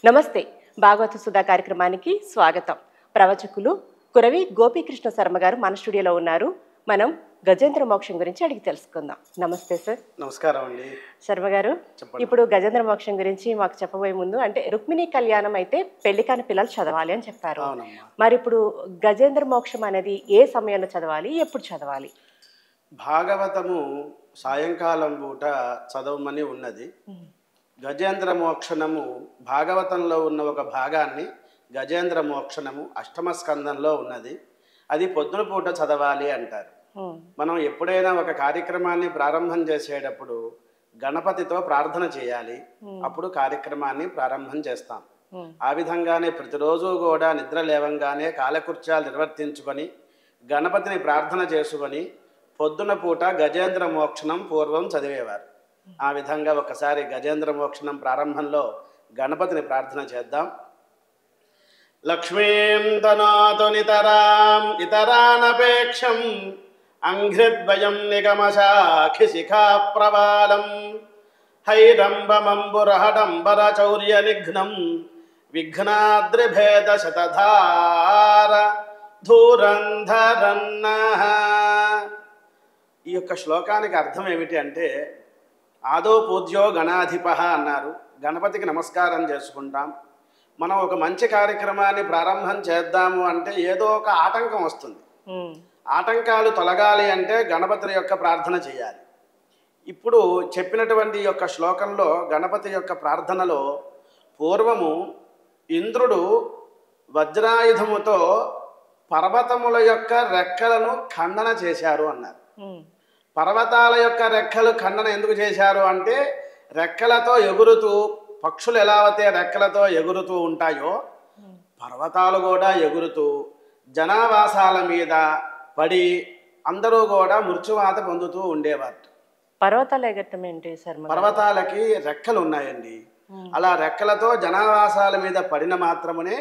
నమస్తే. భాగవత సుధా కార్యక్రమానికి స్వాగతం. ప్రవచకులు కురవి గోపీకృష్ణ శర్మ గారు మన స్టూడియోలో ఉన్నారు. మనం గజేంద్ర మోక్షం గురించి అడిగి తెలుసుకుందాం. నమస్తే సార్. నమస్కారం అండి. శర్మ గారు, ఇప్పుడు గజేంద్ర మోక్షం గురించి మాకు చెప్పబోయే ముందు, అంటే రుక్మిణీ కళ్యాణం అయితే పెళ్లి కాని పిల్లలు చదవాలి అని చెప్పారు. మరి ఇప్పుడు గజేంద్ర మోక్షం అనేది ఏ సమయంలో చదవాలి, ఎప్పుడు చదవాలి? భాగవతము సాయంకాలం పూట చదవమని ఉన్నది. గజేంద్ర మోక్షణము భాగవతంలో ఉన్న ఒక భాగాన్ని గజేంద్ర మోక్షణము అష్టమ స్కందంలో ఉన్నది. అది పొద్దున పూట చదవాలి అంటారు. మనం ఎప్పుడైనా ఒక కార్యక్రమాన్ని ప్రారంభం చేసేటప్పుడు గణపతితో ప్రార్థన చేయాలి, అప్పుడు కార్యక్రమాన్ని ప్రారంభం చేస్తాం. ఆ విధంగానే ప్రతిరోజు కూడా నిద్ర లేవంగానే కాలకృత్యాలు నిర్వర్తించుకొని గణపతిని ప్రార్థన చేసుకొని పొద్దున పూట గజేంద్ర మోక్షణం పూర్వం చదివేవారు. ఆ విధంగా ఒకసారి గజేంద్ర మోక్షణం ప్రారంభంలో గణపతిని ప్రార్థన చేద్దాం. లక్ష్మీం తనాతు నితరాం ఇతరానపేక్షం అంఘ్రిద్వయం నిగమశాఖి శిఖా ప్రవాలం హైరంబమంబురహడంబర చౌర్య నిఘ్నం విఘ్నాద్రిభేద శతధార ధూరంధరన్న. ఈ యొక్క శ్లోకానికి అర్థం ఏమిటి అంటే, ఆదో పూజ్యో గణాధిప అన్నారు. గణపతికి నమస్కారం చేసుకుంటాం. మనం ఒక మంచి కార్యక్రమాన్ని ప్రారంభం చేద్దాము అంటే ఏదో ఒక ఆటంకం వస్తుంది. ఆటంకాలు తొలగాలి అంటే గణపతి యొక్క ప్రార్థన చేయాలి. ఇప్పుడు చెప్పినటువంటి యొక్క శ్లోకంలో గణపతి యొక్క ప్రార్థనలో పూర్వము ఇంద్రుడు వజ్రాయుధముతో పర్వతముల యొక్క రెక్కలను ఖండన చేశారు అన్నారు. పర్వతాల యొక్క రెక్కలు ఖండన ఎందుకు చేశారు అంటే, రెక్కలతో ఎగురుతూ పక్షులు ఎలా అయితే రెక్కలతో ఎగురుతూ ఉంటాయో పర్వతాలు కూడా ఎగురుతూ జనావాసాల మీద పడి అందరూ కూడా మృత్యువాత పొందుతూ ఉండేవారు. పర్వతాలు ఎగరటం ఏంటి సార్? పర్వతాలకి రెక్కలు ఉన్నాయండి. అలా రెక్కలతో జనావాసాల మీద పడిన మాత్రమునే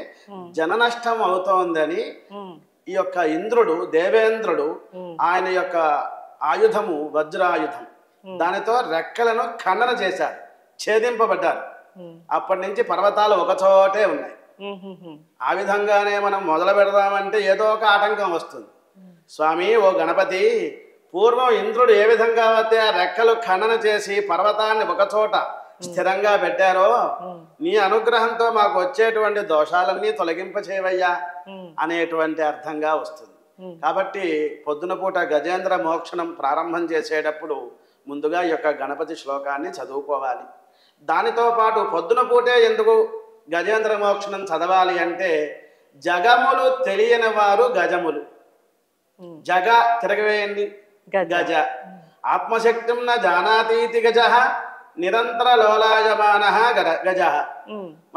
జన నష్టం అవుతోందని ఈ యొక్క ఇంద్రుడు, దేవేంద్రుడు, ఆయన యొక్క ఆయుధము వజ్రాయుధం, దానితో రెక్కలను ఖండన చేశారు, ఛేదింపబడ్డారు. అప్పటి నుంచి పర్వతాలు ఒకచోటే ఉన్నాయి. ఆ విధంగానే మనం మొదలు పెడదామంటే ఏదో ఒక ఆటంకం వస్తుంది. స్వామి, ఓ గణపతి, పూర్వం ఇంద్రుడు ఏ విధంగా అయితే ఆ రెక్కలు ఖండన చేసి పర్వతాన్ని ఒకచోట స్థిరంగా పెట్టారో, నీ అనుగ్రహంతో మాకు వచ్చేటువంటి దోషాలన్నీ తొలగింపచేవయ్యా అనేటువంటి అర్థంగా వస్తుంది. కాబట్టి పొద్దున పూట గజేంద్ర మోక్షణం ప్రారంభం చేసేటప్పుడు ముందుగా ఈ యొక్క గణపతి శ్లోకాన్ని చదువుకోవాలి. దానితో పాటు పొద్దున పూటే ఎందుకు గజేంద్ర మోక్షణం చదవాలి అంటే, జగములు తెలియని వారు గజములు. జగ తిరగవేయండి, గజ. ఆత్మశక్తిం న జానాతీతి గజ నిరంతర లోలాయమాన గజ.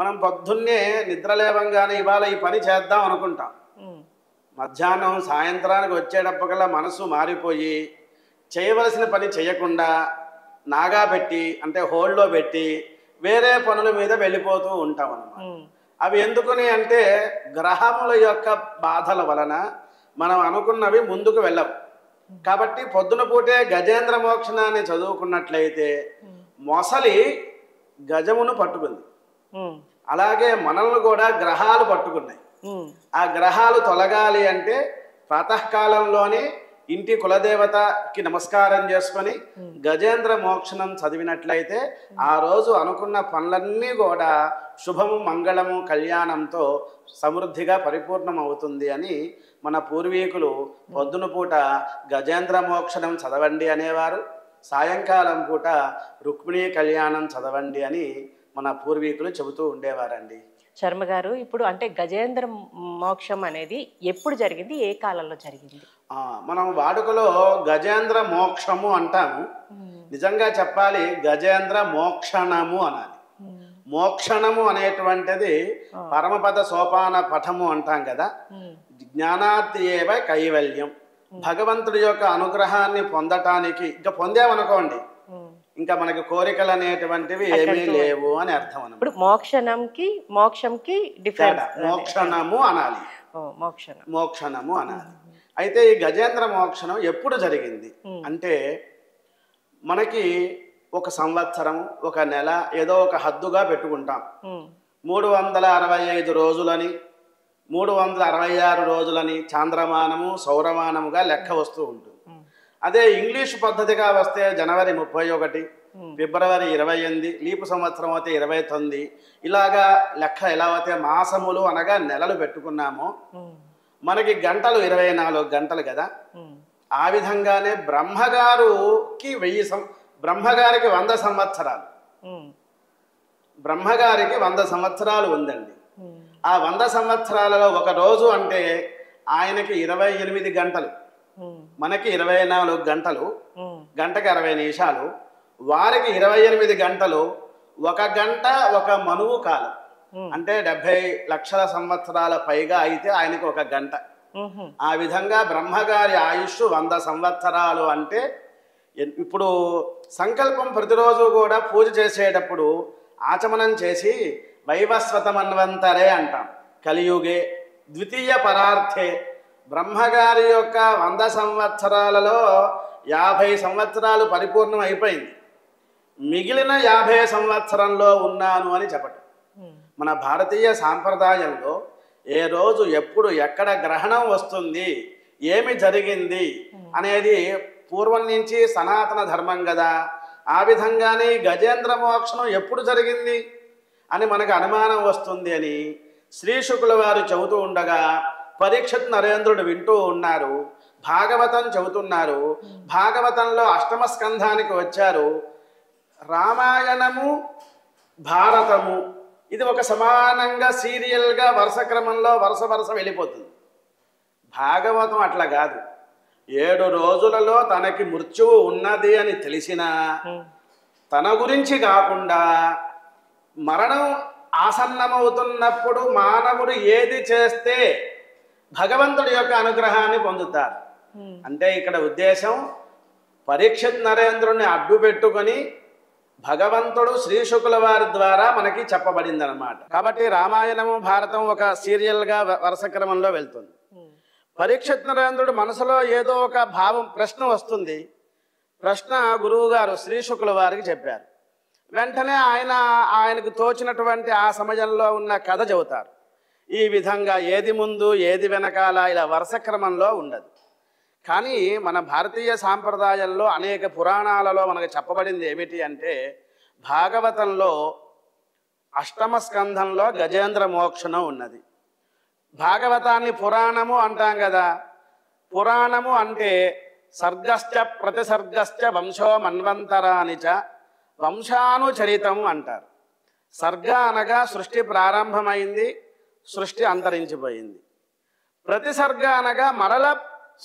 మనం పొద్దున్నే నిద్రలేవంగానే ఇవాళ ఈ పని చేద్దాం అనుకుంటాం. మధ్యాహ్నం సాయంత్రానికి వచ్చేటప్పటికల్లా మనసు మారిపోయి చేయవలసిన పని చేయకుండా నాగా పెట్టి, అంటే హోల్డ్లో పెట్టి వేరే పనుల మీద వెళ్ళిపోతూ ఉంటాం అన్నమాట. అవి ఎందుకని అంటే, గ్రహముల యొక్క బాధల వలన మనం అనుకున్నవి ముందుకు వెళ్ళవు. కాబట్టి పొద్దున పూటే గజేంద్ర మోక్షణాన్ని చదువుకున్నట్లయితే మొసలి గజమును పట్టుకుంది, అలాగే మనల్ని కూడా గ్రహాలు పట్టుకున్నాయి. ఆ గ్రహాలు తొలగాలి అంటే ప్రాతకాలంలోనే ఇంటి కులదేవతకి నమస్కారం చేసుకొని గజేంద్ర మోక్షణం చదివినట్లయితే ఆ రోజు అనుకున్న పనులన్నీ కూడా శుభము, మంగళము, కళ్యాణంతో సమృద్ధిగా పరిపూర్ణం అవుతుంది అని మన పూర్వీకులు పొద్దున పూట గజేంద్ర మోక్షణం చదవండి అనేవారు. సాయంకాలం పూట రుక్మిణీ కళ్యాణం చదవండి అని మన పూర్వీకులు చెబుతూ ఉండేవారండి. శర్మ గారు, ఇప్పుడు అంటే గజేంద్ర మోక్షం అనేది ఎప్పుడు జరిగింది, ఏ కాలంలో జరిగింది? మనం వాడుకలో గజేంద్ర మోక్షము అంటాము. నిజంగా చెప్పాలి గజేంద్ర మోక్షణము అనాలి. మోక్షణము అనేటువంటిది పరమపద సోపాన పఠము అంటాం కదా. జ్ఞానార్థి ఏవ కైవల్యం. భగవంతుడి యొక్క అనుగ్రహాన్ని పొందటానికి, ఇంకా పొందామనుకోండి ఇంకా మనకి కోరికలు అనేటువంటివి ఏమీ లేవు అని అర్థం అన్నమాట. ఇప్పుడు మోక్షంకి డిఫరెన్స్. మోక్షణము అనాలి, మోక్షణము అనాలి. అయితే ఈ గజేంద్ర మోక్షణం ఎప్పుడు జరిగింది అంటే, మనకి ఒక సంవత్సరం, ఒక నెల ఏదో ఒక హద్దుగా పెట్టుకుంటాం. 365 రోజులని 366 రోజులని చాంద్రమానము సౌరమానముగా లెక్క వస్తూ ఉంటుంది. అదే ఇంగ్లీష్ పద్ధతిగా వస్తే జనవరి 31, ఫిబ్రవరి 28, లీపు సంవత్సరం అయితే 29, ఇలాగా లెక్క ఎలా అయితే మాసములు అనగా నెలలు పెట్టుకున్నామో మనకి గంటలు 24 గంటలు కదా. ఆ విధంగానే బ్రహ్మగారికి 100 సంవత్సరాలు, బ్రహ్మగారికి 100 సంవత్సరాలు ఉందండి. ఆ 100 సంవత్సరాలలో ఒక రోజు అంటే ఆయనకి 28 గంటలు, మనకి 24 గంటలు, గంటకి 60 నిమిషాలు, వారికి 28 గంటలు. ఒక గంట ఒక మనువు కాలం అంటే 70 లక్షల సంవత్సరాల పైగా అయితే ఆయనకి ఒక గంట. ఆ విధంగా బ్రహ్మగారి ఆయుష్ 100 సంవత్సరాలు. అంటే ఇప్పుడు సంకల్పం ప్రతిరోజు కూడా పూజ చేసేటప్పుడు ఆచమనం చేసి వైవస్వతమన్వంతరే అంటాం. కలియుగే ద్వితీయ పరార్థే బ్రహ్మగారి యొక్క 100 సంవత్సరాలలో 50 సంవత్సరాలు పరిపూర్ణం అయిపోయింది. మిగిలిన 50 సంవత్సరంలో ఉన్నాను అని చెప్పటం. మన భారతీయ సాంప్రదాయంలో ఏ రోజు ఎప్పుడు ఎక్కడ గ్రహణం వస్తుంది, ఏమి జరిగింది అనేది పూర్వం నుంచి సనాతన ధర్మం కదా. ఆ విధంగానే గజేంద్ర మోక్షం ఎప్పుడు జరిగింది అని మనకు అనుమానం వస్తుంది అని శ్రీ శుకుల వారు చెబుతూ ఉండగా పరీక్షిత్ నరేంద్రుడు వింటూ ఉన్నారు. భాగవతం చెబుతున్నారు. భాగవతంలో 8వ స్కంధానికి వచ్చారు. రామాయణము భారతము ఇది ఒక సమానంగా సీరియల్గా వరుస క్రమంలో వరుస వెళ్ళిపోతుంది. భాగవతం అట్లా కాదు. 7 రోజులలో తనకి మృత్యువు ఉన్నది అని తెలిసినా తన గురించి కాకుండా మరణం ఆసన్నమవుతున్నప్పుడు మానవుడు ఏది చేస్తే భగవంతుడి యొక్క అనుగ్రహాన్ని పొందుతారు. అంటే ఇక్కడ ఉద్దేశం పరీక్షిత్ నరేంద్రుని అడ్డు పెట్టుకొని భగవంతుడు శ్రీ శుకుల వారి ద్వారా మనకి చెప్పబడింది అనమాట. కాబట్టి రామాయణము భారతం ఒక సీరియల్గా వరుస క్రమంలో వెళ్తుంది. పరీక్షిత్ నరేంద్రుడు మనసులో ఏదో ఒక భావం ప్రశ్న వస్తుంది. ప్రశ్న గురువు గారు శ్రీ శుకుల వారికి చెప్పారు. వెంటనే ఆయనకు తోచినటువంటి ఆ సమయంలో ఉన్న కథ చెబుతారు. ఈ విధంగా ఏది ముందు ఏది వెనకాల ఇలా వరుస క్రమంలో ఉండదు. కానీ మన భారతీయ సాంప్రదాయంలో అనేక పురాణాలలో మనకు చెప్పబడింది ఏమిటి అంటే భాగవతంలో 8వ స్కంధంలో గజేంద్ర మోక్షణం ఉన్నది. భాగవతాన్ని పురాణము అంటాం కదా. పురాణము అంటే సర్గశ్చ ప్రతిసర్గశ్చ వంశో మన్వంతరాని చ వంశానుచరితం అంటారు. సర్గ అనగా సృష్టి ప్రారంభమైంది, సృష్టి అంతరించిపోయింది. ప్రతిసర్గ అనగా మరల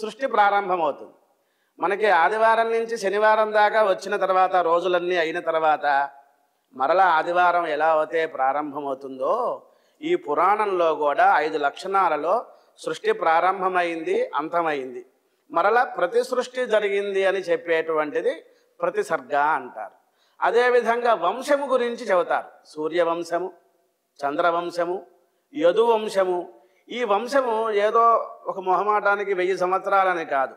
సృష్టి ప్రారంభమవుతుంది. మనకి ఆదివారం నుంచి శనివారం దాకా వచ్చిన తర్వాత రోజులన్నీ అయిన తర్వాత మరలా ఆదివారం ఎలా అయితే ప్రారంభమవుతుందో ఈ పురాణంలో కూడా 5 లక్షణాలలో సృష్టి ప్రారంభమైంది, అంతమైంది, మరలా ప్రతి సృష్టి జరిగింది అని చెప్పేటువంటిది ప్రతిసర్గ అంటారు. అదేవిధంగా వంశము గురించి చెబుతారు. సూర్యవంశము, చంద్రవంశము, యదువంశము. ఈ వంశము ఏదో ఒక మొహమాటానికి 1000 సంవత్సరాలని కాదు.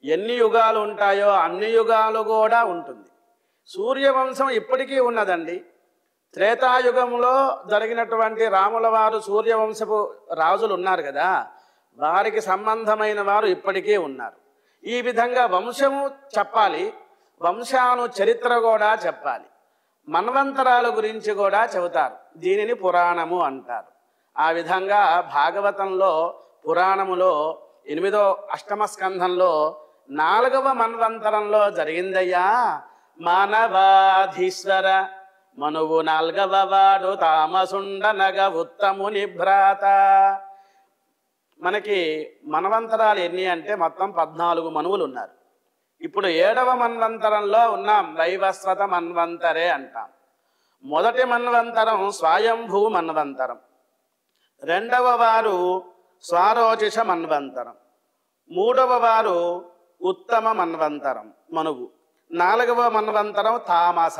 ఎన్ని యుగాలు ఉంటాయో అన్ని యుగాలు కూడా ఉంటుంది. సూర్యవంశం ఇప్పటికీ ఉన్నదండి. త్రేతాయుగంలో జరిగినటువంటి రాముల వారు సూర్యవంశపు రాజులు ఉన్నారు కదా, వారికి సంబంధమైన వారు ఇప్పటికీ ఉన్నారు. ఈ విధంగా వంశము చెప్పాలి, వంశాను చరిత్ర కూడా చెప్పాలి, మన్వంతరాల గురించి కూడా చెబుతారు. దీనిని పురాణము అంటారు. ఆ విధంగా భాగవతంలో పురాణములో 8వ స్కంధంలో 4వ మన్వంతరంలో జరిగిందయ్యా. మానవాధీశ్వర మనువు 4వ వాడు తామసుండనగ ఉత్తముని భ్రాత. మనకి మన్వంతరాలు ఎన్ని అంటే మొత్తం 14 మనువులు ఉన్నారు. ఇప్పుడు 7వ మన్వంతరంలో ఉన్నాం. వైవస్వత మన్వంతరే అంటాం. మొదటి మన్వంతరం స్వయంభూ మన్వంతరం, 2వ వారు స్వారోచిష మన్వంతరం, 3వ వారు ఉత్తమ మన్వంతరం మనువు, 4వ మన్వంతరం తామస.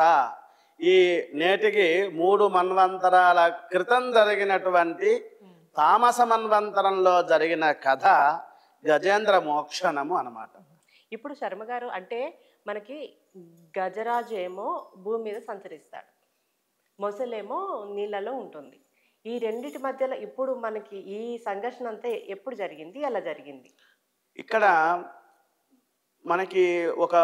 ఈ నేటికి 3 మన్వంతరాల క్రితం జరిగినటువంటి తామస మన్వంతరంలో జరిగిన కథ గజేంద్ర మోక్షణము అన్నమాట. ఇప్పుడు శర్మ గారు అంటే మనకి గజరాజు ఏమో భూమి మీద సంచరిస్తాడు, మొసలేమో నీళ్ళలో ఉంటుంది. ఈ రెండిటి మధ్యలో ఇప్పుడు మనకి ఈ సంఘర్షణ అంతా ఎప్పుడు జరిగింది, ఎలా జరిగింది? ఇక్కడ మనకి ఒక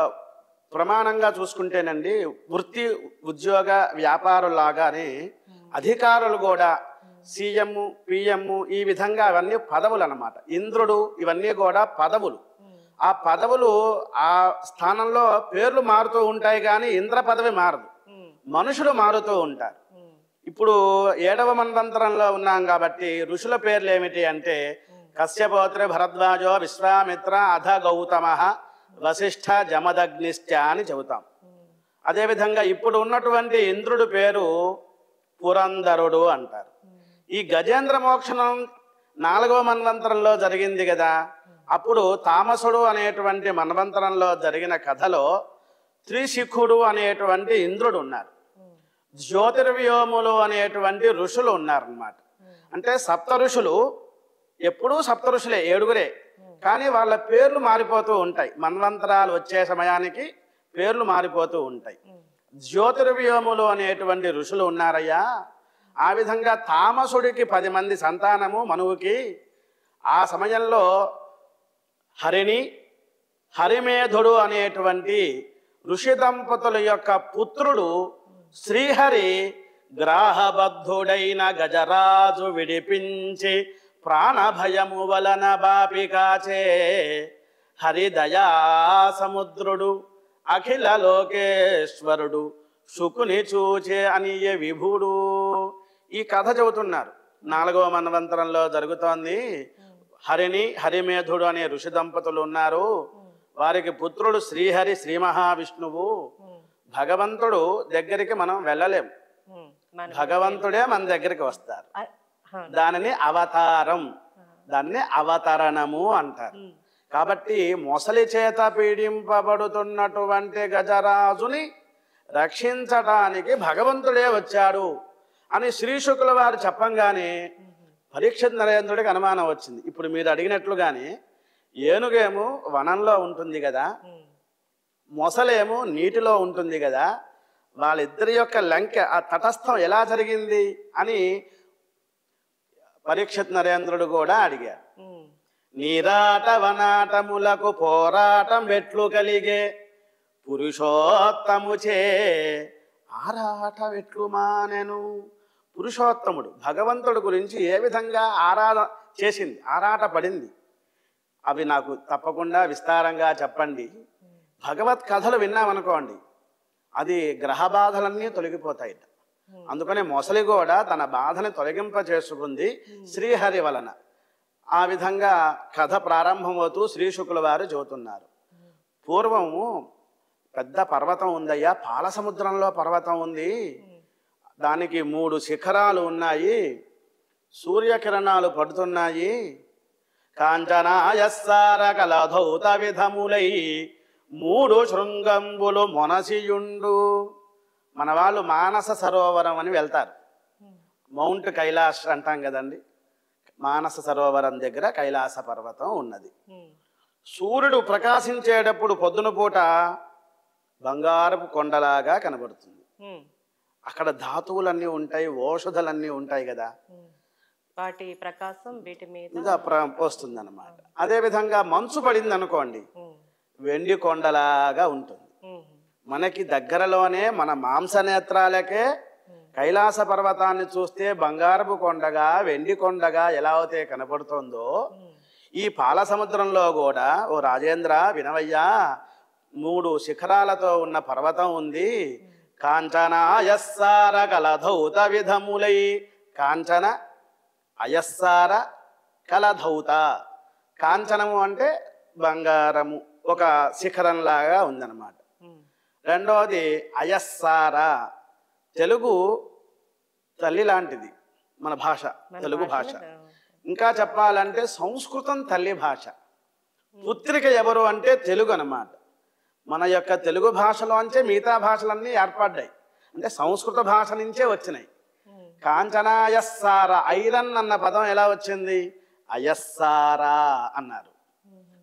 ప్రమాణంగా చూసుకుంటేనండి, వృత్తి ఉద్యోగ వ్యాపారులాగానే అధికారులు కూడా సీఎం పిఎం ఈ విధంగా అవన్నీ పదవులు అన్నమాట. ఇంద్రుడు ఇవన్నీ కూడా పదవులు. ఆ పదవులు ఆ స్థానంలో పేర్లు మారుతూ ఉంటాయి కానీ ఇంద్ర పదవి మారదు, మనుషులు మారుతూ ఉంటారు. ఇప్పుడు 7వ మన్వంతరంలో ఉన్నాం కాబట్టి ఋషుల పేర్లు ఏమిటి అంటే కశ్యపోత్రి భరద్వాజో విశ్వామిత్ర అధ గౌతమ వశిష్ఠ జమదగ్నిశ్చ అని చెబుతాం. అదేవిధంగా ఇప్పుడు ఉన్నటువంటి ఇంద్రుడి పేరు పురంధరుడు అంటారు. ఈ గజేంద్ర మోక్షణం 4వ మన్వంతరంలో జరిగింది కదా. అప్పుడు తామసుడు అనేటువంటి మన్వంతరంలో జరిగిన కథలో త్రిశిఖుడు అనేటువంటి ఇంద్రుడు ఉన్నారు, జ్యోతిర్వ్యోములు అనేటువంటి ఋషులు ఉన్నారన్నమాట. అంటే సప్త ఋషులు ఎప్పుడూ సప్త ఋషులే, 7గురే, కానీ వాళ్ళ పేర్లు మారిపోతూ ఉంటాయి. మన్వంతరాలు వచ్చే సమయానికి పేర్లు మారిపోతూ ఉంటాయి. జ్యోతిర్వ్యోములు అనేటువంటి ఋషులు ఉన్నారయ్యా. ఆ విధంగా తామసుడికి 10 మంది సంతానము మనువుకి. ఆ సమయంలో హరిణి హరిమేధుడు అనేటువంటి ఋషి దంపతుల యొక్క పుత్రుడు శ్రీహరి గ్రాహబద్ధుడైన గజరాజు విడిపించి ప్రాణభయము వలన బాపికాచే హరిదయా సముద్రుడు అఖిల లోకేశ్వరుడు శుకుని చూచే అనియ విభుడు. ఈ కథ చెబుతున్నారు. 4వ మన్వంతరంలో జరుగుతోంది. హరిని హరిమేధుడు అనే ఋషి దంపతులు ఉన్నారు. వారికి పుత్రుడు శ్రీహరి శ్రీ మహావిష్ణువు. భగవంతుడు దగ్గరికి మనం వెళ్ళలేం, భగవంతుడే మన దగ్గరికి వస్తారు. దానిని అవతారం, దాన్ని అవతరణము అంటారు. కాబట్టి మొసలి చేత పీడింపబడుతున్నటువంటి గజరాజుని రక్షించటానికి భగవంతుడే వచ్చాడు అని శ్రీశుకుల వారు చెప్పంగానే పరీక్షిత్ నరేంద్రుడికి అనుమానం వచ్చింది. ఇప్పుడు మీరు అడిగినట్లుగానే ఏనుగేమో వనంలో ఉంటుంది కదా, మొసలేమో నీటిలో ఉంటుంది కదా, వాళ్ళిద్దరి యొక్క లంకె ఆ తటస్థం ఎలా జరిగింది అని పరీక్షిత్ నరేంద్రుడు కూడా అడిగారు. నీరాట వనాటములకు పోరాటం ఎట్లు కలిగే పురుషోత్తముచే ఆరాట ఎట్లు మానెను. పురుషోత్తముడు భగవంతుడు గురించి ఏ విధంగా ఆరాట పడింది అవి నాకు తప్పకుండా విస్తారంగా చెప్పండి. భగవత్ కథలు విన్నామనుకోండి, అది గ్రహ బాధలన్నీ తొలగిపోతాయి. అందుకనే మొసలి కూడా తన బాధని తొలగింప చేసుకుంది శ్రీహరి వలన. ఆ విధంగా కథ ప్రారంభమవుతూ శ్రీశుకుల వారు చెబుతున్నారు. పూర్వము పెద్ద పర్వతం ఉందయ్యా, పాలసముద్రంలో పర్వతం ఉంది. దానికి 3 శిఖరాలు ఉన్నాయి, సూర్యకిరణాలు పడుతున్నాయి. కాంచనాయస్సార కలధౌత విధములై 3 శృంగంబులు మొనసియుండు. మన వాళ్ళు మానస సరోవరం అని వెళ్తారు. మౌంట్ కైలాష్ అంటాం కదండి. మానస సరోవరం దగ్గర కైలాస పర్వతం ఉన్నది. సూర్యుడు ప్రకాశించేటప్పుడు పొద్దున పూట బంగారపు కొండలాగా కనబడుతుంది. అక్కడ ధాతువులన్నీ ఉంటాయి, ఔషధాలన్నీ ఉంటాయి కదా, వాటి ప్రకాశం వీటి మీద వస్తుంది అన్నమాట. అదేవిధంగా మంచు పడింది అనుకోండి, వెండి కొండలాగా ఉంటుంది. మనకి దగ్గరలోనే మన మాంసనేత్రాలకే కైలాస పర్వతాన్ని చూస్తే బంగారపు కొండగా వెండి కొండగా ఎలా అయితే కనపడుతుందో, ఈ పాల సముద్రంలో కూడా ఓ రాజేంద్ర వినవయ్యా, 3 శిఖరాలతో ఉన్న పర్వతం ఉంది. కాంచన అయస్సార కలధౌత విధములై. కాంచన అయస్సార కలధౌత. కాంచనము అంటే బంగారము, ఒక శిఖరంలాగా ఉందన్నమాట. రెండవది అయస్సార, తెలుగు తల్లి లాంటిది మన భాష, తెలుగు భాష. ఇంకా చెప్పాలంటే సంస్కృతం తల్లి భాష. పుత్రిక ఎవరు అంటే తెలుగు అన్నమాట. మన యొక్క తెలుగు భాషలోంచే మిగతా భాషలన్నీ ఏర్పడ్డాయి, అంటే సంస్కృత భాష నుంచే వచ్చినాయి. కాంచనాయస్సార, ఐరన్ అన్న పదం ఎలా వచ్చింది? అయస్సారా అన్నారు.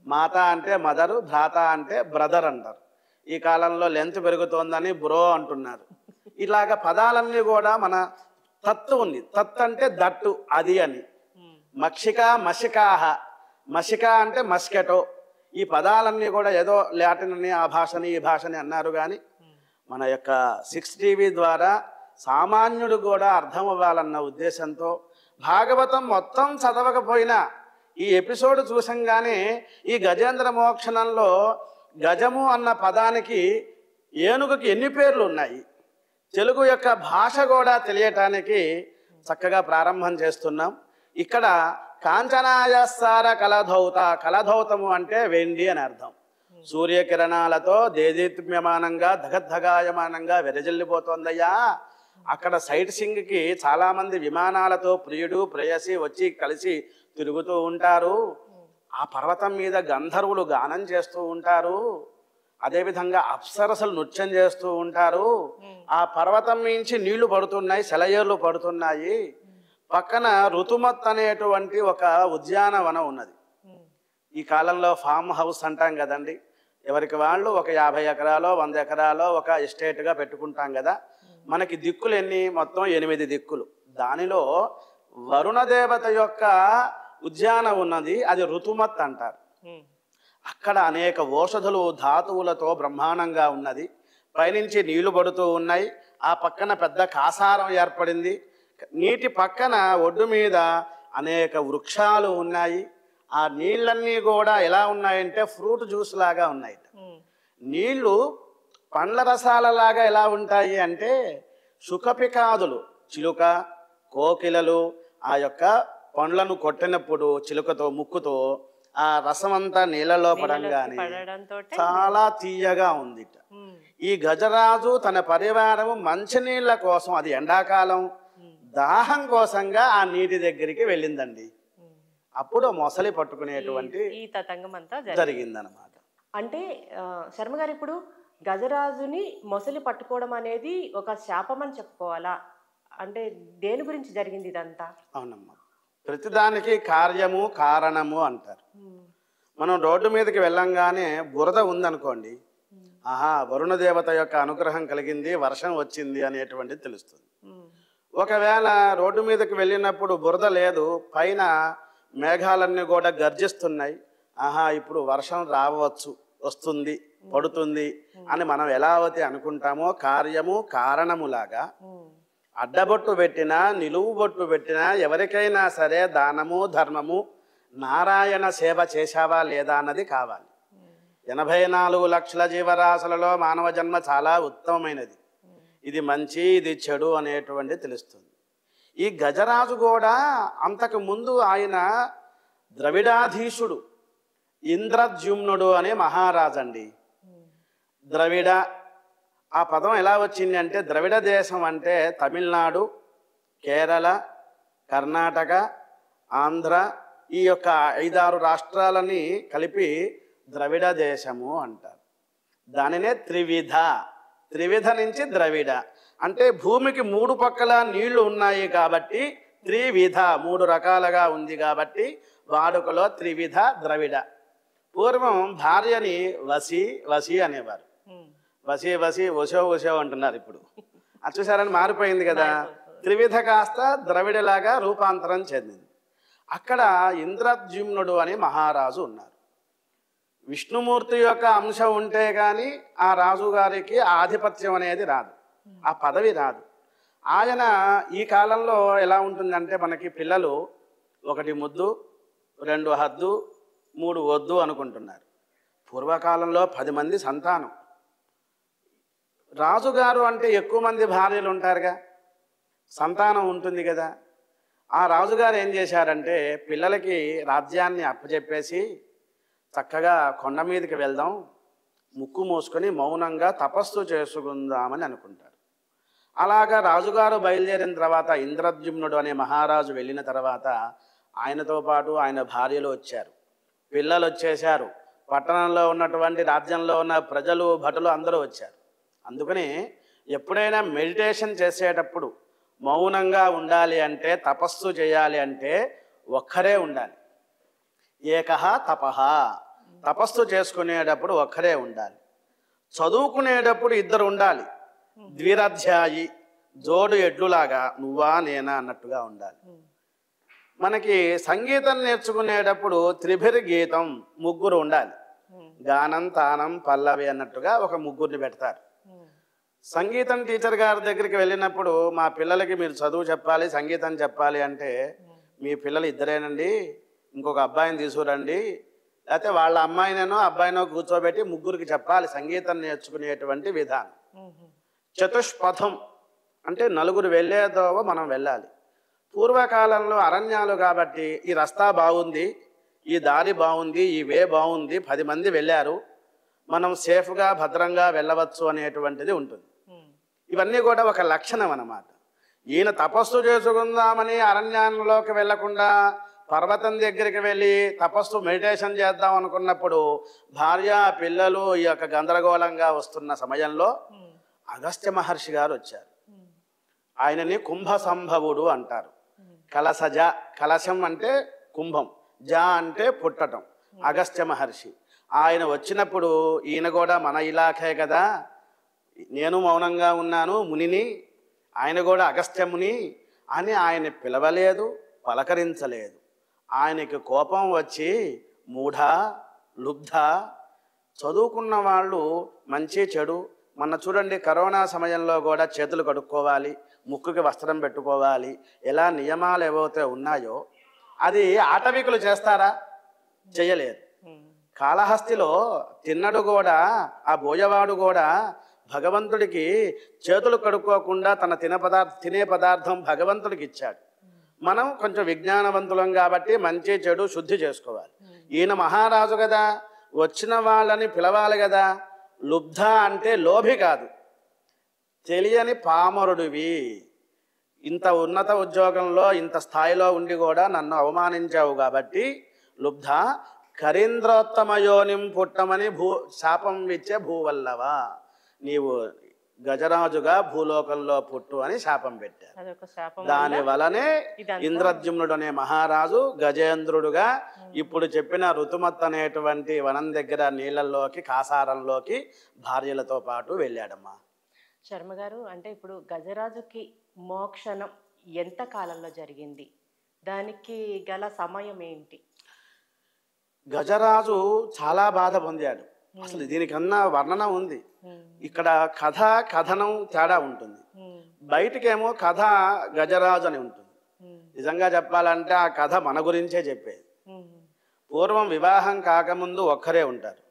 మాత అంటే మదరు, భ్రాత అంటే బ్రదర్ అంటారు. ఈ కాలంలో లెంత్ పెరుగుతోందని బ్రో అంటున్నారు. ఇలాగ పదాలన్నీ కూడా మన తత్తు ఉంది. తత్ అంటే దట్టు, అది అని. మక్షిక, మషికాహ. మషిక అంటే మస్కెటో. ఈ పదాలన్నీ కూడా ఏదో లాటిన్ అని, ఆ భాషని ఈ భాషని అన్నారు. కానీ మన యొక్క 6 టీవీ ద్వారా సామాన్యుడు కూడా అర్థం అవ్వాలన్న ఉద్దేశంతో భాగవతం మొత్తం చదవకపోయినా ఈ ఎపిసోడ్ చూసంగానే ఈ గజేంద్ర మోక్షణంలో గజము అన్న పదానికి ఏనుగుకి ఎన్ని పేర్లు ఉన్నాయి, తెలుగు యొక్క భాష కూడా తెలియటానికి చక్కగా ప్రారంభం చేస్తున్నాం. ఇక్కడ కాంచనాయస్సార కలధౌత. కలధౌతము అంటే వెండి అని అర్థం. సూర్యకిరణాలతో దేదీప్యమానంగా దగద్ధగాయమానంగా వెదజల్లిపోతోందయ్యా. అక్కడ సైట్ సింగ్కి చాలామంది విమానాలతో ప్రియుడు ప్రేయసి వచ్చి కలిసి తిరుగుతూ ఉంటారు. ఆ పర్వతం మీద గంధర్వులు గానం చేస్తూ ఉంటారు. అదేవిధంగా అప్సరసలు నృత్యం చేస్తూ ఉంటారు. ఆ పర్వతం నుంచి నీళ్లు పడుతున్నాయి, సెలయేర్లు పడుతున్నాయి. పక్కన ఋతుమత్ అనేటువంటి ఒక ఉద్యానవనం ఉన్నది. ఈ కాలంలో ఫామ్ హౌస్ అంటాం కదండి, ఎవరికి వాళ్ళు ఒక 50 ఎకరాలో 100 ఎకరాలో ఒక ఎస్టేట్గా పెట్టుకుంటాం కదా. మనకి దిక్కులు ఎన్ని? మొత్తం 8 దిక్కులు. దానిలో వరుణదేవత యొక్క ఉద్యానం ఉన్నది, అది ఋతుమత్ అంటారు. అక్కడ అనేక ఓషధులు ధాతువులతో బ్రహ్మాండంగా ఉన్నది. పైనుంచి నీళ్లు పడుతూ ఉన్నాయి. ఆ పక్కన పెద్ద కాసారం ఏర్పడింది. నీటి పక్కన ఒడ్డు మీద అనేక వృక్షాలు ఉన్నాయి. ఆ నీళ్ళన్నీ కూడా ఎలా ఉన్నాయంటే ఫ్రూట్ జ్యూస్ లాగా ఉన్నాయి. నీళ్లు పండ్ల రసాలలాగా ఎలా ఉంటాయి అంటే సుఖపికాదులు, చిలుక, కోకిలలు ఆ యొక్క పండ్లను కొట్టినప్పుడు చిలుకతో ముక్కుతో ఆ రసమంతా నీళ్ళలో పడంగానే చాలా తీయగా ఉంది. ఈ గజరాజు తన పరివారము మంచినీళ్ళ కోసం, అది ఎండాకాలం, దాహం కోసంగా ఆ నీటి దగ్గరికి వెళ్ళిందండి. అప్పుడు మొసలి పట్టుకునేటువంటి ఈ తతంగం అంతా జరిగిందనమాట. అంటే శర్మ గారు, ఇప్పుడు గజరాజుని మొసలి పట్టుకోవడం అనేది ఒక శాపం అని చెప్పుకోవాలా? అంటే దేని గురించి జరిగింది ఇదంతా? అవునమ్మా, ప్రతిదానికి కార్యము కారణము అంటారు. మనం రోడ్డు మీదకి వెళ్ళంగానే బురద ఉందనుకోండి, ఆహా వరుణదేవత యొక్క అనుగ్రహం కలిగింది, వర్షం వచ్చింది అనేటువంటిది తెలుస్తుంది. ఒకవేళ రోడ్డు మీదకి వెళ్ళినప్పుడు బురద లేదు, పైన మేఘాలన్నీ కూడా గర్జిస్తున్నాయి, ఆహా ఇప్పుడు వర్షం రావచ్చు, వస్తుంది, పడుతుంది అని మనం ఎలా అయితే అనుకుంటామో కార్యము కారణములాగా అడ్డబొట్టు పెట్టినా నిలువు బొట్టు పెట్టినా ఎవరికైనా సరే దానము ధర్మము నారాయణ సేవ చేశావా లేదా అన్నది కావాలి. 84 లక్షల జీవరాశులలో మానవ జన్మ చాలా ఉత్తమమైనది. ఇది మంచి ఇది చెడు అనేటువంటి తెలుస్తుంది. ఈ గజరాజు కూడా అంతకు ముందు ఆయన ద్రవిడాధీశుడు ఇంద్రద్యుమ్నుడు అనే మహారాజండి. ద్రవిడ ఆ పదం ఎలా వచ్చింది అంటే, ద్రవిడ దేశం అంటే తమిళనాడు, కేరళ, కర్ణాటక, ఆంధ్ర, ఈ యొక్క 5-6 రాష్ట్రాలని కలిపి ద్రవిడ దేశము అంటారు. దానినే త్రివిధ, త్రివిధ నుంచి ద్రవిడ అంటే భూమికి 3 పక్కల నీళ్లు ఉన్నాయి కాబట్టి త్రివిధ, 3 రకాలుగా ఉంది కాబట్టి వాడుకలో త్రివిధ ద్రవిడ. పూర్వం భార్యని వసి వసి అనేవారు. వసి వసి వసో వసో అంటున్నారు ఇప్పుడు. అది చూసారని మారిపోయింది కదా. త్రివిధ కాస్త ద్రవిడలాగా రూపాంతరం చెందింది. అక్కడ ఇంద్రద్యుమ్నుడు అని మహారాజు ఉన్నారు. విష్ణుమూర్తి యొక్క అంశం ఉంటే కానీ ఆ రాజుగారికి ఆధిపత్యం అనేది రాదు, ఆ పదవి రాదు. ఆయన ఈ కాలంలో ఎలా ఉంటుందంటే, మనకి పిల్లలు 1 ముద్దు 2 హద్దు 3 వద్దు అనుకుంటున్నారు. పూర్వకాలంలో 10 మంది సంతానం. రాజుగారు అంటే ఎక్కువ మంది భార్యలు ఉంటారుగా, సంతానం ఉంటుంది కదా. ఆ రాజుగారు ఏం చేశారంటే, పిల్లలకి రాజ్యాన్ని అప్పచెప్పేసి చక్కగా కొండ మీదకి వెళ్దాం, ముక్కు మూసుకొని మౌనంగా తపస్సు చేసుకుందామని అనుకుంటారు. అలాగా రాజుగారు బయలుదేరిన తర్వాత ఇంద్రద్యుమ్నుడు అనే మహారాజు వెళ్ళిన తర్వాత ఆయనతో పాటు ఆయన భార్యలు వచ్చారు, పిల్లలు వచ్చేశారు, పట్టణంలో ఉన్నటువంటి రాజ్యంలో ఉన్న ప్రజలు భటులు అందరూ వచ్చారు. అందుకని ఎప్పుడైనా మెడిటేషన్ చేసేటప్పుడు మౌనంగా ఉండాలి అంటే, తపస్సు చేయాలి అంటే ఒక్కరే ఉండాలి. ఏకహ తపహ, తపస్సు చేసుకునేటప్పుడు ఒక్కరే ఉండాలి. చదువుకునేటప్పుడు 2 ఉండాలి, ద్విరాధ్యాయి, జోడు ఎడ్లులాగా నువ్వా నేనా అన్నట్టుగా ఉండాలి. మనకి సంగీతం నేర్చుకునేటప్పుడు త్రిభిర్ గీతం ముగ్గురు ఉండాలి. గానం తానం పల్లవి అన్నట్టుగా ఒక ముగ్గురిని పెడతారు. సంగీతం టీచర్ గారి దగ్గరికి వెళ్ళినప్పుడు మా పిల్లలకి మీరు చదువు చెప్పాలి, సంగీతం చెప్పాలి అంటే మీ పిల్లలు ఇద్దరేనండి, ఇంకొక అబ్బాయిని తీసుకురండి, లేకపోతే వాళ్ళ అమ్మాయినో అబ్బాయినో కూర్చోబెట్టి ముగ్గురికి చెప్పాలి సంగీతం నేర్చుకునేటువంటి విధానం. చతుష్పథం అంటే నలుగురు వెళ్ళేదోవ మనం వెళ్ళాలి. పూర్వకాలంలో అరణ్యాలు కాబట్టి ఈ రస్తా బాగుంది, ఈ దారి బాగుంది, ఈ వే బాగుంది, 10 మంది వెళ్ళారు, మనం సేఫ్గా భద్రంగా వెళ్ళవచ్చు అనేటువంటిది ఉంటుంది. ఇవన్నీ కూడా ఒక లక్షణం అన్నమాట. ఈయన తపస్సు చేసుకుందామని అరణ్యంలోకి వెళ్లకుండా పర్వతం దగ్గరికి వెళ్ళి తపస్సు మెడిటేషన్ చేద్దాం అనుకున్నప్పుడు భార్య పిల్లలు ఈ యొక్క గందరగోళంగా వస్తున్న సమయంలో అగస్త్య మహర్షి గారు వచ్చారు. ఆయనని కుంభ సంభవుడు అంటారు. కలసజ, కలశం అంటే కుంభం, జ అంటే పుట్టటం. అగస్త్య మహర్షి ఆయన వచ్చినప్పుడు ఈయన కూడా మన ఇలాఖే కదా, నేను మౌనంగా ఉన్నాను మునిని, ఆయన కూడా అగస్త్యముని అని ఆయన పిలవలేదు, పలకరించలేదు. ఆయనకి కోపం వచ్చి మూఢ లుబ్ధ, చదువుకున్న వాళ్ళు మంచి చెడు, మొన్న చూడండి కరోనా సమయంలో కూడా చేతులు కడుక్కోవాలి, ముక్కుకి వస్త్రం పెట్టుకోవాలి, ఎలా నియమాలు ఏవైతే ఉన్నాయో అది ఆటవికులు చేస్తారా? చేయలేరు. కాళహస్తిలో తిన్నడు కూడా ఆ బోయవాడు కూడా భగవంతుడికి చేతులు కడుక్కోకుండా తన తినే పదార్థం భగవంతుడికి ఇచ్చాడు. మనం కొంచెం విజ్ఞానవంతులం కాబట్టి మంచి చెడు శుద్ధి చేసుకోవాలి. ఈయన మహారాజు కదా, వచ్చిన వాళ్ళని పిలవాలి కదా. లుబ్ధ అంటే లోభి కాదు, తెలియని పామరుడివి, ఇంత ఉన్నత ఉద్యోగంలో ఇంత స్థాయిలో ఉండి కూడా నన్ను అవమానించావు కాబట్టి లుబ్ధ, కరీంద్రోత్తమయోనిం పుట్టమని శాపం ఇచ్చే భూవల్లవా, నీవు గజరాజుగా భూలోకంలో పుట్టు అని శాపం పెట్టారు. దాని వలనే ఇంద్రద్యుమ్నుడు అనే మహారాజు గజేంద్రుడుగా ఇప్పుడు చెప్పిన ఋతుమత్ అనేటువంటి వనం దగ్గర నీళ్ళల్లోకి కాసారంలోకి భార్యలతో పాటు వెళ్ళాడమ్మా. శర్మ గారు, అంటే ఇప్పుడు గజరాజుకి మోక్షణం ఎంత కాలంలో జరిగింది, దానికి గల సమయం ఏంటి? గజరాజు చాలా బాధ పొందాడు. అసలు దీనికన్నా వర్ణన ఉంది. ఇక్కడ కథ కథనం తేడా ఉంటుంది. బయటికేమో కథ గజరాజు అని ఉంటుంది. నిజంగా చెప్పాలంటే ఆ కథ మన గురించే చెప్పేది. పూర్వం వివాహం కాకముందు ఒక్కరే ఉంటారు,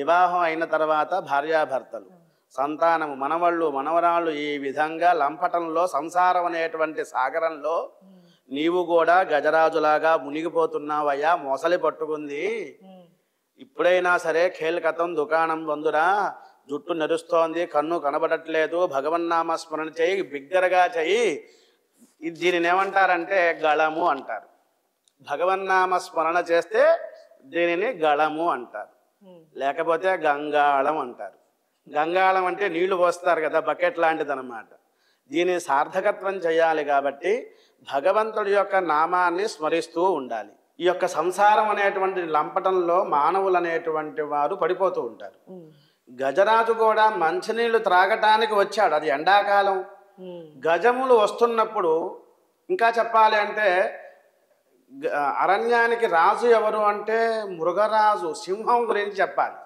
వివాహం అయిన తర్వాత భార్యాభర్తలు, సంతానము, మనవళ్ళు మనవరాళ్ళు, ఈ విధంగా లంపటంలో సంసారం అనేటువంటి సాగరంలో నీవు కూడా గజరాజులాగా మునిగిపోతున్నావయ్యా, మొసలి పట్టుకుంది, ఇప్పుడైనా సరే ఖేల్కతం దుకాణం బందురా, జుట్టు నెరుస్తోంది, కన్ను కనబడట్లేదు, భగవన్నామ స్మరణ చేయి, బిగ్గరగా చెయ్యి. దీనిని ఏమంటారంటే గళము అంటారు. భగవన్నామ స్మరణ చేస్తే దీనిని గళము అంటారు, లేకపోతే గంగాళం అంటారు. గంగాళం అంటే నీళ్లు పోస్తారు కదా, బకెట్ లాంటిది అనమాట. దీని సార్థకత్వం చేయాలి కాబట్టి భగవంతుడి యొక్క నామాన్ని స్మరిస్తూ ఉండాలి. ఈ యొక్క సంసారం అనేటువంటి లంపటంలో మానవులు అనేటువంటి వారు పడిపోతూ ఉంటారు. గజరాజు కూడా మంచినీళ్లు త్రాగటానికి వచ్చాడు, అది ఎండాకాలం. గజములు వస్తున్నప్పుడు, ఇంకా చెప్పాలి అంటే అరణ్యానికి రాజు ఎవరు అంటే మృగరాజు, సింహం గురించి చెప్పాలి.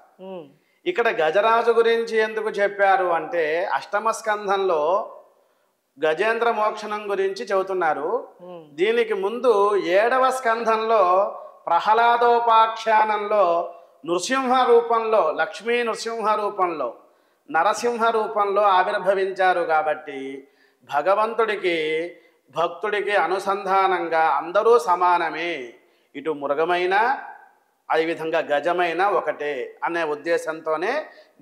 ఇక్కడ గజరాజు గురించి ఎందుకు చెప్పారు అంటే అష్టమ స్కంధంలో గజేంద్ర మోక్షణం గురించి చెబుతున్నారు. దీనికి ముందు 7వ స్కంధంలో ప్రహ్లాదోపాఖ్యానంలో నృసింహ రూపంలో, లక్ష్మీ నృసింహ రూపంలో, నరసింహ రూపంలో ఆవిర్భవించారు. కాబట్టి భగవంతుడికి భక్తుడికి అనుసంధానంగా అందరూ సమానమే, ఇటు మృగమైన అదేవిధంగా గజమైన ఒకటే అనే ఉద్దేశంతోనే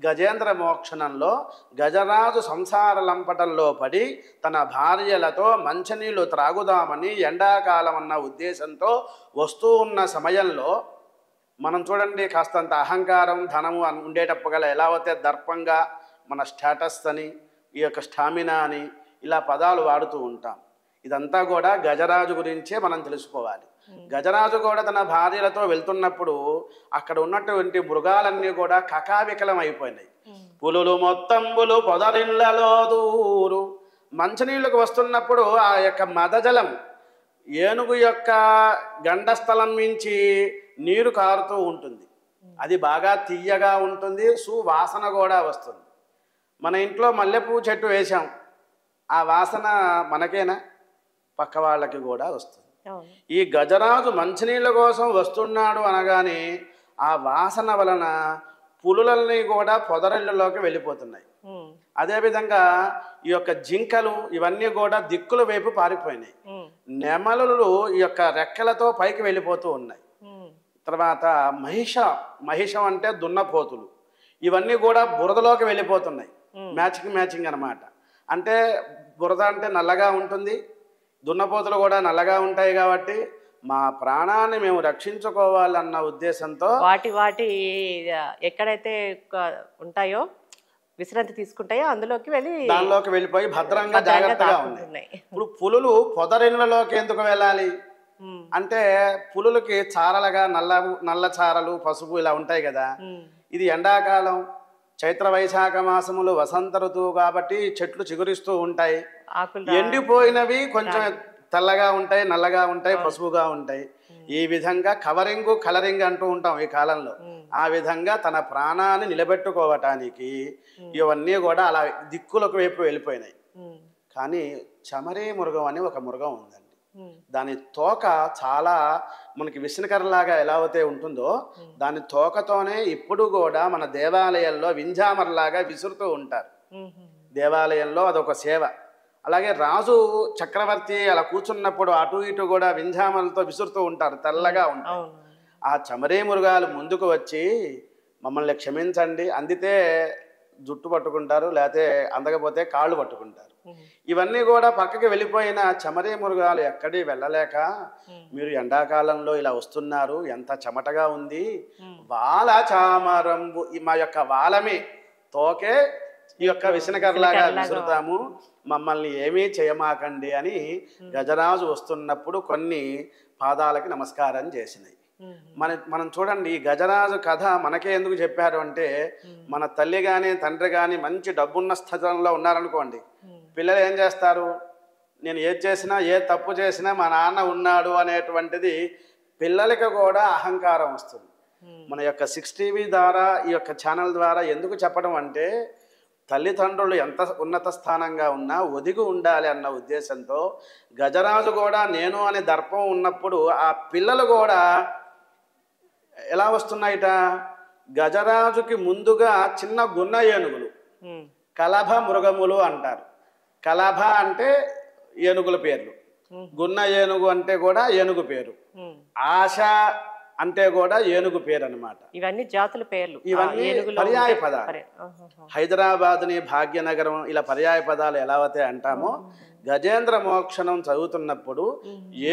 గజేంద్ర మోక్షణంలో గజరాజు సంసార లంపటంలో పడి తన భార్యలతో మంచినీళ్ళు త్రాగుదామని ఎండాకాలం అన్న ఉద్దేశంతో వస్తూ ఉన్న సమయంలో మనం చూడండి, కాస్తంత అహంకారం ధనము ఉండేటప్పుడు ఎలా అయితే దర్పంగా మన స్టేటస్ అని, ఈ యొక్క స్టామినా అని ఇలా పదాలు వాడుతూ ఉంటాం. ఇదంతా కూడా గజరాజు గురించే మనం తెలుసుకోవాలి. గజరాజు కూడా తన భార్యలతో వెళ్తున్నప్పుడు అక్కడ ఉన్నటువంటి మృగాలన్నీ కూడా కకావికలం అయిపోయినాయి. పులులు మొత్తంబులు పొదరిళ్లలో దూరు, మంచినీళ్ళకు వస్తున్నప్పుడు ఆ యొక్క మదజలం ఏనుగు యొక్క గండస్థలం నుంచి నీరు కారుతూ ఉంటుంది. అది బాగా తీయగా ఉంటుంది, సువాసన కూడా వస్తుంది. మన ఇంట్లో మల్లెపూ చెట్టు వేశాం, ఆ వాసన మనకేనా, పక్క వాళ్ళకి కూడా వస్తుంది. ఈ గజరాజు మంచినీళ్ళ కోసం వస్తున్నాడు అనగానే ఆ వాసన వలన పులులన్నీ కూడా పొదరిళ్ళలోకి వెళ్ళిపోతున్నాయి. అదేవిధంగా ఈ యొక్క జింకలు ఇవన్నీ కూడా దిక్కుల వైపు పారిపోయినాయి. నెమలులు ఈ యొక్క రెక్కలతో పైకి వెళ్ళిపోతూ ఉన్నాయి. తర్వాత మహిషం అంటే దున్నపోతులు, ఇవన్నీ కూడా బురదలోకి వెళ్ళిపోతున్నాయి. మ్యాచింగ్ అనమాట. అంటే బురద అంటే నల్లగా ఉంటుంది, దున్నపోతులు కూడా నల్లగా ఉంటాయి. కాబట్టి మా ప్రాణాన్ని మేము రక్షించుకోవాలన్న ఉద్దేశంతో వాటి ఎక్కడైతే ఉంటాయో విశ్రాంతి తీసుకుంటాయో దానిలోకి వెళ్ళిపోయి భద్రంగా జాగ్రత్తగా ఉన్నాయి. ఇప్పుడు పులులు పొదరిళ్ళలోకి ఎందుకు వెళ్ళాలి అంటే పులులకి చారలుగా నల్ల చారలు, పసుపు ఇలా ఉంటాయి కదా. ఇది ఎండాకాలం, చైత్ర వైశాఖ మాసములు వసంత ఋతువు కాబట్టి చెట్లు చిగురిస్తూ ఉంటాయి. ఎండిపోయినవి కొంచెం తెల్లగా ఉంటాయి, నల్లగా ఉంటాయి, పసుపుగా ఉంటాయి. ఈ విధంగా కలరింగ్ అంటూ ఉంటాం ఈ కాలంలో. ఆ విధంగా తన ప్రాణాన్ని నిలబెట్టుకోవటానికి ఇవన్నీ కూడా అలా దిక్కులకు వైపు వెళ్ళిపోయినాయి. కానీ చమరీ మృగం అని ఒక మృగం ఉందండి. దాని తోక చాలా మనకి విష్ణుకరలాగా ఎలా అయితే ఉంటుందో దాని తోకతోనే ఇప్పుడు కూడా మన దేవాలయాల్లో వింజామరలాగా విసురుతూ ఉంటారు. దేవాలయంలో అదొక సేవ. అలాగే రాజు చక్రవర్తి అలా కూర్చున్నప్పుడు అటు ఇటు కూడా వింజామరలతో విసురుతూ ఉంటారు, తెల్లగా ఉంటారు. ఆ చమరీ మృగాలు ముందుకు వచ్చి మమ్మల్ని క్షమించండి, అందితే జుట్టు పట్టుకుంటారు, లేకపోతే అందకపోతే కాళ్ళు పట్టుకుంటారు. ఇవన్నీ కూడా పక్కకి వెళ్ళిపోయిన చమరీ మృగాలు ఎక్కడి వెళ్ళలేక మీరు ఎండాకాలంలో ఇలా వస్తున్నారు, ఎంత చెమటగా ఉంది, వాల చామరంబు, మా యొక్క వాలమే తోకే ఈ యొక్క విసనకర్లాగా విసురుతాము, మమ్మల్ని ఏమీ చేయమాకండి అని గజరాజు వస్తున్నప్పుడు కొన్ని పాదాలకి నమస్కారం చేసినాయి. మనం చూడండి, ఈ గజరాజు కథ మనకే ఎందుకు చెప్పారు అంటే మన తల్లి కానీ తండ్రి కానీ మంచి డబ్బున్న స్థితిలో ఉన్నారనుకోండి, పిల్లలు ఏం చేస్తారు, నేను ఏది చేసినా ఏ తప్పు చేసినా మా నాన్న ఉన్నాడు అనేటువంటిది పిల్లలకి కూడా అహంకారం వస్తుంది. మన యొక్క 6 టీవీ ద్వారా ఈ యొక్క ఛానల్ ద్వారా ఎందుకు చెప్పడం అంటే తల్లిదండ్రులు ఎంత ఉన్నత స్థానంగా ఉన్నా ఒదిగి ఉండాలి అన్న ఉద్దేశంతో గజరాజు కూడా నేను అనే దర్పం ఉన్నప్పుడు ఆ పిల్లలు కూడా ఎలా వస్తున్నాయిట, గజరాజుకి ముందుగా చిన్న గున్న ఏనుగులు, కలభ మృగములు అంటారు. కలభ అంటే ఏనుగుల పేర్లు, గున్న ఏనుగు అంటే కూడా ఏనుగు పేరు, ఆశ అంటే కూడా ఏనుగు పేరు అన్నమాట. ఇవన్నీ జాతుల పేర్లు, ఇవన్నీ పర్యాయ పదాలు. హైదరాబాద్ని భాగ్యనగరం ఇలా పర్యాయ పదాలు ఎలా అయితే అంటామో గజేంద్ర మోక్షణం చదువుతున్నప్పుడు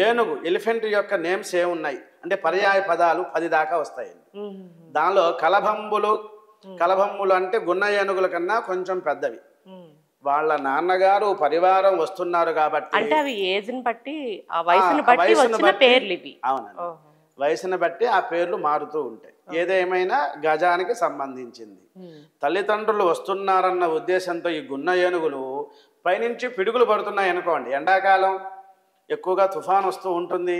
ఏనుగు ఎలిఫెంట్ యొక్క నేమ్స్ ఏమున్నాయి అంటే పర్యాయ పదాలు 10 దాకా వస్తాయండి. దానిలో కలభంబులు అంటే గున్న ఏనుగుల కన్నా కొంచెం పెద్దవి. వాళ్ళ నాన్నగారు పరివారం వస్తున్నారు కాబట్టి అంటే అవి ఏజ్ని బట్టి వయసును బట్టి వచ్చిన పేర్లు ఇవి. అవునండి, వయసును బట్టి ఆ పేర్లు మారుతూ ఉంటాయి. ఏదేమైనా గజానికి సంబంధించింది. తల్లిదండ్రులు వస్తున్నారన్న ఉద్దేశంతో ఈ గున్న ఏనుగులు పైనుంచి పిడుగులు పడుతున్నాయి అనుకోండి, ఎండాకాలం ఎక్కువగా తుఫాన్ వస్తూ ఉంటుంది,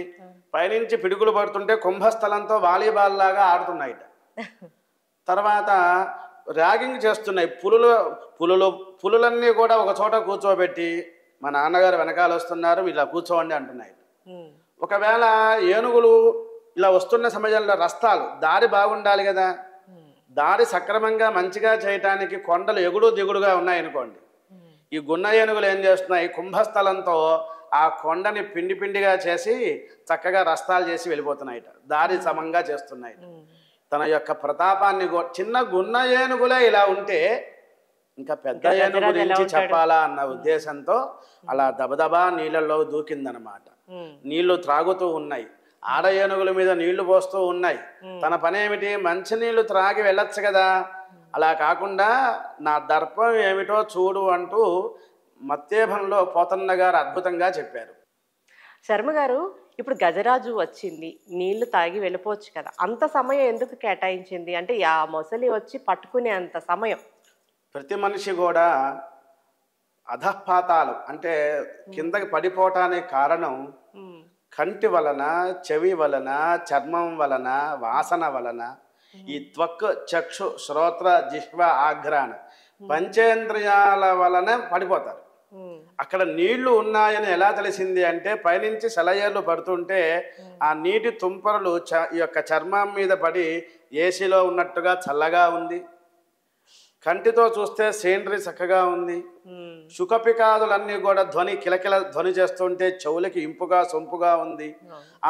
పైనుంచి పిడుగులు పడుతుంటే కుంభస్థలంతో వాలీబాల్ లాగా ఆడుతున్నాయిట. తర్వాత ర్యాగింగ్ చేస్తున్నాయి. పులులన్నీ కూడా ఒక చోట కూర్చోబెట్టి మా నాన్నగారు వెనకాల వస్తున్నారు ఇలా కూర్చోండి అంటున్నాయి. ఒకవేళ ఏనుగులు ఇలా వస్తున్న సమయంలో రస్తాలు దారి బాగుండాలి కదా, దారి సక్రమంగా మంచిగా చేయటానికి కొండలు ఎగుడు దిగుడుగా ఉన్నాయనుకోండి, ఈ గున్న ఏనుగులు ఏం చేస్తున్నాయి, కుంభస్థలంతో ఆ కొండని పిండిగా చేసి చక్కగా రస్తాలు చేసి వెళ్ళిపోతున్నాయిట, దారి సమంగా చేస్తున్నాయి. తన యొక్క ప్రతాపాన్ని చిన్న గున్న ఏనుగులే ఇలా ఉంటే ఇంకా పెద్ద ఏనుగు గురించి చెప్పాలా అన్న ఉద్దేశంతో అలా దబదబా నీళ్ళల్లో దూకిందనమాట. నీళ్లు త్రాగుతూ ఉన్నాయి, ఆడ ఏనుగుల మీద నీళ్లు పోస్తూ ఉన్నాయి. తన పనేమిటి, మంచినీళ్లు త్రాగి వెళ్ళొచ్చు కదా, అలా కాకుండా నా దర్పం ఏమిటో చూడు అంటూ మత్తేభంలో పోతన్న గారు అద్భుతంగా చెప్పారు. శర్మ గారు, ఇప్పుడు గజరాజు వచ్చింది, నీళ్లు తాగి వెళ్ళిపోవచ్చు కదా, అంత సమయం ఎందుకు కేటాయించింది అంటే ఆ మొసలి వచ్చి పట్టుకునే అంత సమయం? ప్రతి మనిషి కూడా అధపాతాలు అంటే కిందకి పడిపోవటానికి కారణం ఉమ్, కంటి వలన, చెవి వలన, చర్మం వలన, వాసన వలన, ఈ త్వక్, చక్షు, శ్రోత్ర, జిహ్వ, ఆఘ్రాణ పంచేంద్రియాల వలన పడిపోతారు. ఉమ్, అక్కడ నీళ్లు ఉన్నాయని ఎలా తెలిసింది అంటే పైనుంచి సెలయేర్లు పడుతుంటే ఆ నీటి తుంపరలు ఈ యొక్క చర్మం మీద పడి ఏసీలో ఉన్నట్టుగా చల్లగా ఉంది. కంటితో చూస్తే సీనరీ చక్కగా ఉంది. ఉమ్, శుకపికాదులన్నీ కూడా ధ్వని కిలకిల ధ్వని చేస్తుంటే చెవులకి ఇంపుగా సొంపుగా ఉంది.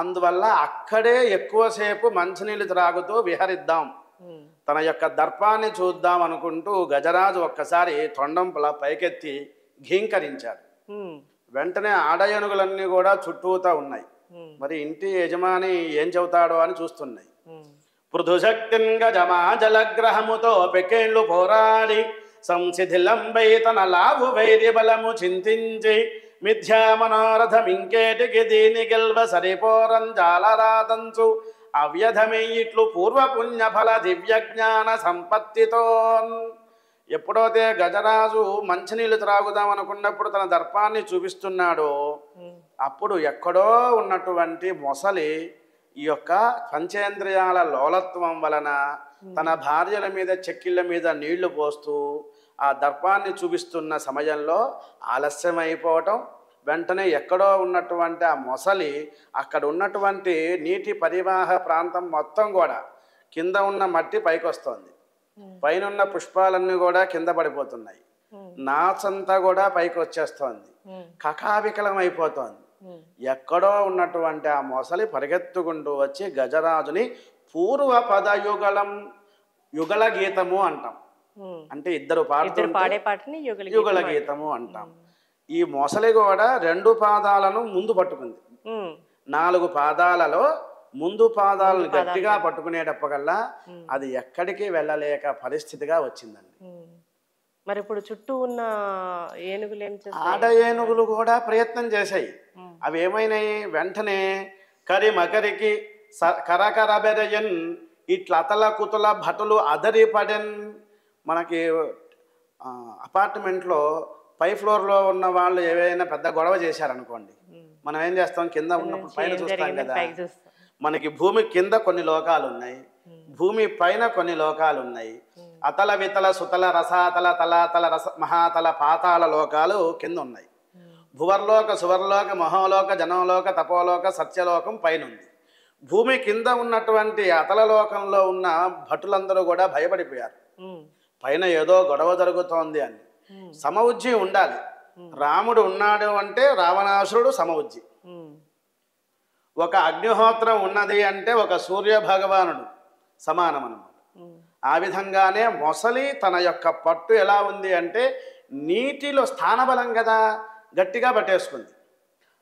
అందువల్ల అక్కడే ఎక్కువసేపు మంచినీళ్ళు త్రాగుతూ విహరిద్దాం, ఉమ్, తన యొక్క దర్పాన్ని చూద్దాం అనుకుంటూ గజరాజు ఒక్కసారి తొండంపులా పైకెత్తి ఘీంకరించాడు. ఉమ్, వెంటనే ఆడ ఏనుగులన్నీ కూడా చుట్టూతా ఉన్నాయి. ఉమ్, మరి ఇంటి యజమాని ఏం చెబుతాడో అని చూస్తున్నాయి. ఉమ్, పృథుశక్తిన్ గజమా జలగ్రహముతో పెకేళ్లు పోరాడి సంశిథిలంబై తన లాభు వైర్య బలము చింతించి మిథ్యా మనోరథమింకేటికి దీని గెల్వ సరిపోరం జాలరాదంచు అవ్యధమే ఇట్లు పూర్వపుణ్య ఫల దివ్య జ్ఞాన సంపత్తితో. ఎప్పుడైతే గజరాజు మంచినీళ్ళు త్రాగుదాం అనుకున్నప్పుడు తన దర్పాన్ని చూపిస్తున్నాడో అప్పుడు ఎక్కడో ఉన్నటువంటి మొసలి ఈ యొక్క పంచేంద్రియాల లోలత్వం వలన తన భార్యల మీద చెక్కిళ్ళ మీద నీళ్లు పోస్తూ ఆ దర్పాన్ని చూపిస్తున్న సమయంలో ఆలస్యమైపోవటం, వెంటనే ఎక్కడో ఉన్నటువంటి ఆ మొసలి అక్కడ ఉన్నటువంటి నీటి పరివాహ ప్రాంతం మొత్తం కూడా కింద ఉన్న మట్టి పైకి వస్తుంది, పైన పుష్పాలన్నీ కూడా కింద పడిపోతున్నాయి, నాచంతా కూడా పైకి వచ్చేస్తోంది, కకావికలం అయిపోతోంది. ఎక్కడో ఉన్నటువంటి ఆ మొసలి పరిగెత్తుకుంటూ వచ్చి గజరాజుని పూర్వ పదయుగళం, యుగల గీతము అంటాం. అంటే ఇద్దరు పాడే పాటని యుగల గీతము అంటాం. ఈ మొసలి కూడా 2 పాదాలను ముందు పట్టుకుంది. 4 పాదాలలో ముందు పాదాలను గట్టిగా పట్టుకునేటప్పకల్లా అది ఎక్కడికి వెళ్ళలేక పరిస్థితిగా వచ్చిందండి. మరి ఇప్పుడు చుట్టూ ఉన్న ఏనుగులు ఏం చేస్తాయి? ఆడ ఏనుగులు కూడా ప్రయత్నం చేశాయి. అవి ఏమైనాయి, వెంటనే కరిమకరికి కరకరబెరయన్ ఇట్లా అతల కుతల భటులు అదరి పడెన్. మనకి అపార్ట్మెంట్లో పై ఫ్లోర్లో ఉన్న వాళ్ళు ఏవైనా పెద్ద గొడవ చేశారనుకోండి, మనం ఏం చేస్తాం, కింద ఉన్నప్పుడు పైన చూస్తాం కదా. మనకి భూమి కింద కొన్ని లోకాలు ఉన్నాయి, భూమి పైన కొన్ని లోకాలు ఉన్నాయి. అతల వితల సుతల రసాతల తలాతల రస మహాతల పాతాళ లోకాలు కింద ఉన్నాయి. భువర్లోక, సువర్లోక, మహోలోక, జనంలోక, తపోలోక, సత్యలోకం పైన ఉంది. భూమి కింద ఉన్నటువంటి అతల లోకంలో ఉన్న భటులందరూ కూడా భయపడిపోయారు, పైన ఏదో గొడవ జరుగుతోంది అని. సమఉజ్జి ఉండాలి. రాముడు ఉన్నాడు అంటే రావణాసురుడు సమఉజ్జి. ఒక అగ్నిహోత్రం ఉన్నది అంటే ఒక సూర్య భగవానుడు సమానం అన్నమాట. ఆ విధంగానే మొసలి తన యొక్క పట్టు ఎలా ఉంది అంటే నీటిలో స్థానబలం కదా, గట్టిగా పట్టేసుకుంది.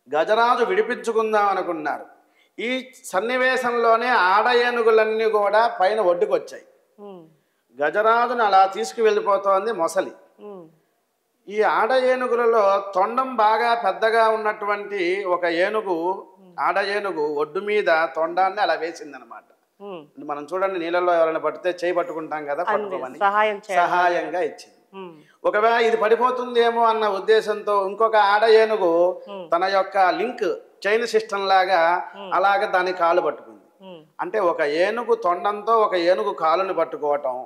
గజరాజు విడిపించుకుందాం అనుకున్నారు. ఈ సన్నివేశంలోనే ఆడ ఏనుగులన్నీ కూడా పైన ఒడ్డుకొచ్చాయి. గజరాజును అలా తీసుకువెళ్ళిపోతోంది మొసలి. ఈ ఆడ ఏనుగులలో తొండం బాగా పెద్దగా ఉన్నటువంటి ఒక ఏనుగు, ఆడ ఏనుగు ఒడ్డు మీద తొండాన్ని అలా వేసిందనమాట. మనం చూడండి, నీళ్ళలో ఎవరైనా పడితే చేయి పట్టుకుంటాం కదా, పట్టుకోమని సహాయంగా ఇచ్చింది. ఒకవేళ ఇది పడిపోతుందేమో అన్న ఉద్దేశంతో ఇంకొక ఆడ ఏనుగు తన యొక్క లింక్ చైన్ సిస్టమ్ లాగా అలాగ దాని కాలు పట్టుకుంది. అంటే ఒక ఏనుగు తొండంతో ఒక ఏనుగు కాలుని పట్టుకోవటం,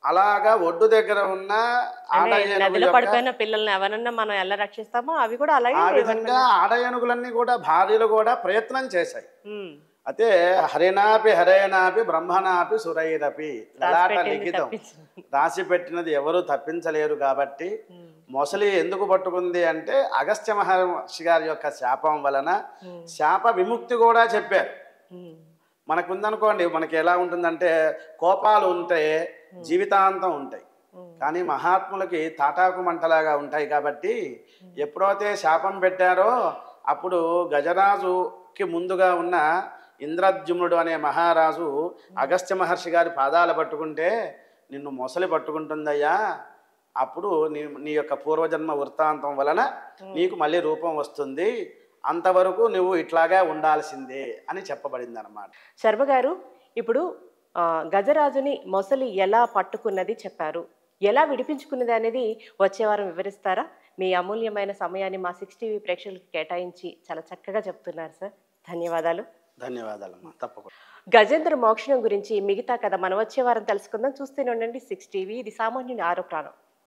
అలాగా ఒడ్డు దగ్గర ఉన్న ఆడ ఏనుగు పడిపోయిన పిల్లల్ని ఎవరన్నా మనం ఎలా రక్షిస్తామో అవి కూడా అలాగే. ఆ విధంగా ఆడ ఏనుగులన్నీ కూడా భార్యలు కూడా ప్రయత్నం చేశాయి. అయితే హరినాపి హరేనాపి బ్రహ్మనాపి సురైరపి లలాట లిఖితం, రాసి పెట్టినది ఎవరు తప్పించలేరు. కాబట్టి మొసలి ఎందుకు పట్టుకుంది అంటే అగస్త్య మహర్షి గారి యొక్క శాపం వలన శాప విముక్తి కూడా చెప్పారు. మనకు ఉందనుకోండి, మనకి ఎలా ఉంటుందంటే కోపాలు ఉంటే జీవితాంతం ఉంటాయి, కానీ మహాత్ములకి తాటాకు మంటలాగా ఉంటాయి. కాబట్టి ఎప్పుడైతే శాపం పెట్టారో అప్పుడు గజరాజుకి ముందుగా ఉన్న ఇంద్రద్యుమ్నుడు అనే మహారాజు అగస్త్య మహర్షి గారి పాదాలు పట్టుకుంటే, నిన్ను మొసలి పట్టుకుంటుందయ్యా, అప్పుడు నీ యొక్క పూర్వజన్మ వృత్తాంతం వలన నీకు మళ్ళీ రూపం వస్తుంది, అంతవరకు నువ్వు ఇట్లాగా ఉండాల్సిందే అని చెప్పబడింది అన్నమాట. శర్మ గారు, ఇప్పుడు గజరాజుని మొసలి ఎలా పట్టుకున్నది చెప్పారు, ఎలా విడిపించుకున్నది అనేది వచ్చే వారం వివరిస్తారా? మీ అమూల్యమైన సమయాన్ని మా 6 టీవీ ప్రేక్షకులకు కేటాయించి చాలా చక్కగా చెప్తున్నారు సార్. ధన్యవాదాలు. ధన్యవాదాలమ్మా, తప్పకుండా. గజేంద్ర మోక్షణం గురించి మిగతా కథ మనం వచ్చే వారం తెలుసుకుందాం. చూస్తూనే ఉండండి 6 టీవీ, ఇది సామాన్యుని ఆరో ప్రాణం.